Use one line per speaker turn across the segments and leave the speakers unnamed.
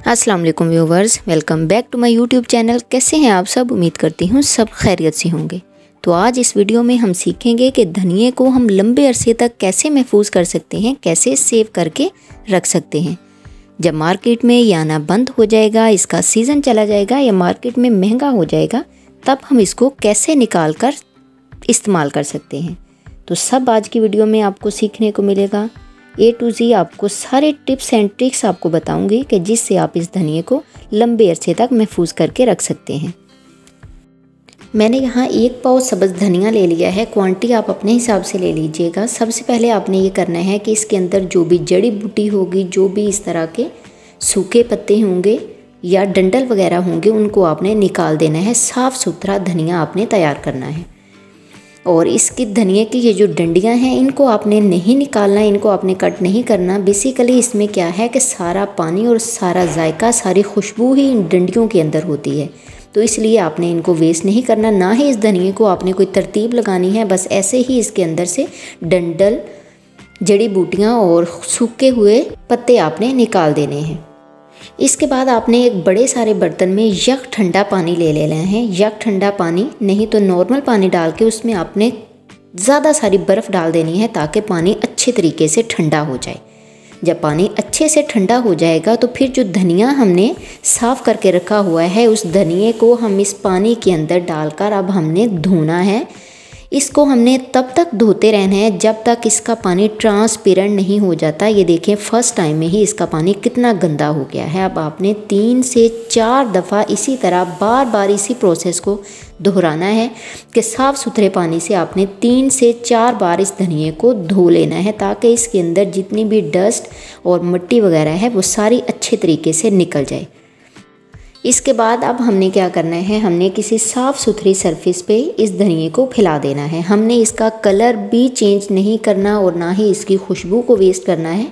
अस्सलाम वालेकुम viewers, welcome back to my YouTube channel. कैसे हैं आप सब? उम्मीद करती हूँ सब खैरियत से होंगे। तो आज इस वीडियो में हम सीखेंगे कि धनिए को हम लंबे अरसे तक कैसे महफूज कर सकते हैं, कैसे सेव करके रख सकते हैं। जब मार्केट में ये आना बंद हो जाएगा, इसका सीज़न चला जाएगा या मार्केट में महंगा हो जाएगा, तब हम इसको कैसे निकाल कर इस्तेमाल कर सकते हैं। तो सब आज की वीडियो में आपको सीखने को मिलेगा। A to Z आपको सारे टिप्स एंड ट्रिक्स आपको बताऊंगी कि जिससे आप इस धनिए को लंबे अरसे तक महफूज करके रख सकते हैं। मैंने यहाँ 1 पाव सब्ज़ धनिया ले लिया है। क्वांटिटी आप अपने हिसाब से ले लीजिएगा। सबसे पहले आपने ये करना है कि इसके अंदर जो भी जड़ी बूटी होगी, जो भी इस तरह के सूखे पत्ते होंगे या डंठल वगैरह होंगे, उनको आपने निकाल देना है। साफ़ सुथरा धनिया आपने तैयार करना है। और इसकी धनिया की ये जो डंडियां हैं, इनको आपने नहीं निकालना, इनको आपने कट नहीं करना। बेसिकली इसमें क्या है कि सारा पानी और सारा जायका, सारी खुशबू ही इन डंडियों के अंदर होती है। तो इसलिए आपने इनको वेस्ट नहीं करना, ना ही इस धनिए को आपने कोई तरतीब लगानी है। बस ऐसे ही इसके अंदर से डंडल, जड़ी बूटियाँ और सूखे हुए पत्ते आपने निकाल देने हैं। इसके बाद आपने एक बड़े सारे बर्तन में यक ठंडा पानी ले लेना है। यक ठंडा पानी नहीं तो नॉर्मल पानी डाल के उसमें आपने ज़्यादा सारी बर्फ़ डाल देनी है, ताकि पानी अच्छे तरीके से ठंडा हो जाए। जब पानी अच्छे से ठंडा हो जाएगा तो फिर जो धनिया हमने साफ़ करके रखा हुआ है, उस धनिए को हम इस पानी के अंदर डालकर अब हमने धोना है। इसको हमने तब तक धोते रहना है जब तक इसका पानी ट्रांसपेरेंट नहीं हो जाता। ये देखें, फर्स्ट टाइम में ही इसका पानी कितना गंदा हो गया है। अब आपने 3 से 4 दफ़ा इसी तरह बार बार इसी प्रोसेस को दोहराना है कि साफ़ सुथरे पानी से आपने 3 से 4 बार इस धनिए को धो लेना है, ताकि इसके अंदर जितनी भी डस्ट और मिट्टी वगैरह है वो सारी अच्छे तरीके से निकल जाए। इसके बाद अब हमने क्या करना है, हमने किसी साफ़ सुथरी सरफेस पे इस धनिए को फैला देना है। हमने इसका कलर भी चेंज नहीं करना और ना ही इसकी खुशबू को वेस्ट करना है।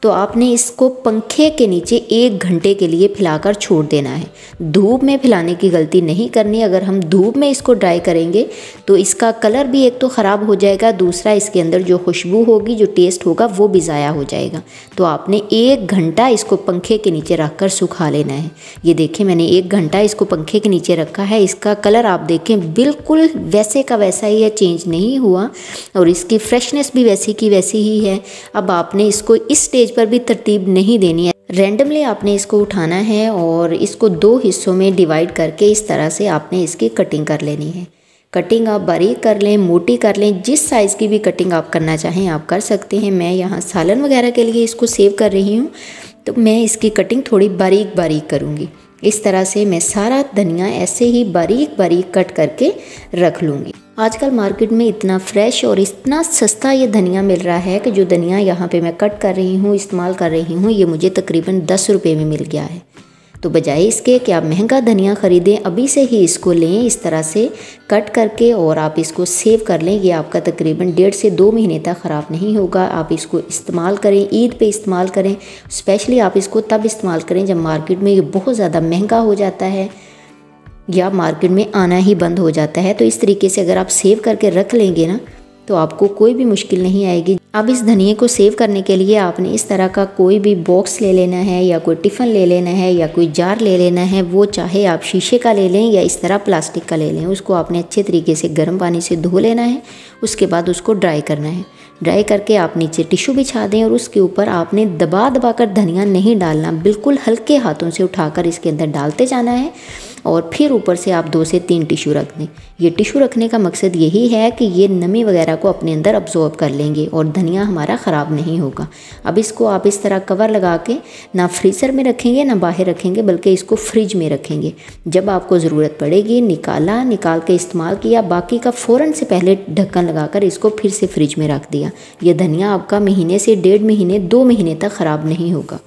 तो आपने इसको पंखे के नीचे 1 घंटे के लिए फैलाकर छोड़ देना है। धूप में फैलाने की गलती नहीं करनी। अगर हम धूप में इसको ड्राई करेंगे तो इसका कलर भी एक तो ख़राब हो जाएगा, दूसरा इसके अंदर जो खुशबू होगी, जो टेस्ट होगा, वो भी ज़ाया हो जाएगा। तो आपने 1 घंटा इसको पंखे के नीचे रख कर सुखा लेना है। ये देखें, मैंने 1 घंटा इसको पंखे के नीचे रखा है। इसका कलर आप देखें बिल्कुल वैसे का वैसा ही है, चेंज नहीं हुआ, और इसकी फ्रेशनेस भी वैसी की वैसी ही है। अब आपने इसको इस स्टेज पर भी तरतीब नहीं देनी है। रैंडमली आपने इसको उठाना है और इसको 2 हिस्सों में डिवाइड करके इस तरह से आपने इसकी कटिंग कर लेनी है। कटिंग आप बारीक कर लें, मोटी कर लें, जिस साइज़ की भी कटिंग आप करना चाहें आप कर सकते हैं। मैं यहाँ सालन वगैरह के लिए इसको सेव कर रही हूँ, तो मैं इसकी कटिंग थोड़ी बारीक बारीक करूँगी। इस तरह से मैं सारा धनिया ऐसे ही बारीक बारीक कट करके रख लूँगी। आजकल मार्केट में इतना फ्रेश और इतना सस्ता ये धनिया मिल रहा है कि जो धनिया यहाँ पे मैं कट कर रही हूँ, इस्तेमाल कर रही हूँ, ये मुझे तकरीबन 10 रुपये में मिल गया है। तो बजाय इसके कि आप महंगा धनिया ख़रीदें, अभी से ही इसको लें इस तरह से कट करके और आप इसको सेव कर लें। ये आपका तकरीबन 1.5 से 2 महीने तक ख़राब नहीं होगा। आप इसको इस्तेमाल करें, ईद पे इस्तेमाल करें। स्पेशली आप इसको तब इस्तेमाल करें जब मार्केट में ये बहुत ज़्यादा महंगा हो जाता है या मार्केट में आना ही बंद हो जाता है। तो इस तरीके से अगर आप सेव करके रख लेंगे ना, तो आपको कोई भी मुश्किल नहीं आएगी। अब इस धनिए को सेव करने के लिए आपने इस तरह का कोई भी बॉक्स ले लेना है, या कोई टिफ़िन ले लेना है, या कोई जार ले लेना है। वो चाहे आप शीशे का ले लें या इस तरह प्लास्टिक का ले लें। उसको आपने अच्छे तरीके से गर्म पानी से धो लेना है। उसके बाद उसको ड्राई करना है। ड्राई करके आप नीचे टिश्यू बिछा दें और उसके ऊपर आपने दबा दबा कर धनिया नहीं डालना, बिल्कुल हल्के हाथों से उठाकर इसके अंदर डालते जाना है। और फिर ऊपर से आप 2 से 3 टिश्यू रख दें। ये टिश्यू रखने का मकसद यही है कि ये नमी वगैरह को अपने अंदर अब्जॉर्ब कर लेंगे और धनिया हमारा ख़राब नहीं होगा। अब इसको आप इस तरह कवर लगा के ना फ्रीज़र में रखेंगे ना बाहर रखेंगे, बल्कि इसको फ्रिज में रखेंगे। जब आपको ज़रूरत पड़ेगी निकाल के इस्तेमाल किया, बाकी का फ़ौरन से पहले ढक्कन लगाकर इसको फिर से फ्रिज में रख दिया। ये धनिया आपका महीने से 1.5 महीने 2 महीने तक ख़राब नहीं होगा।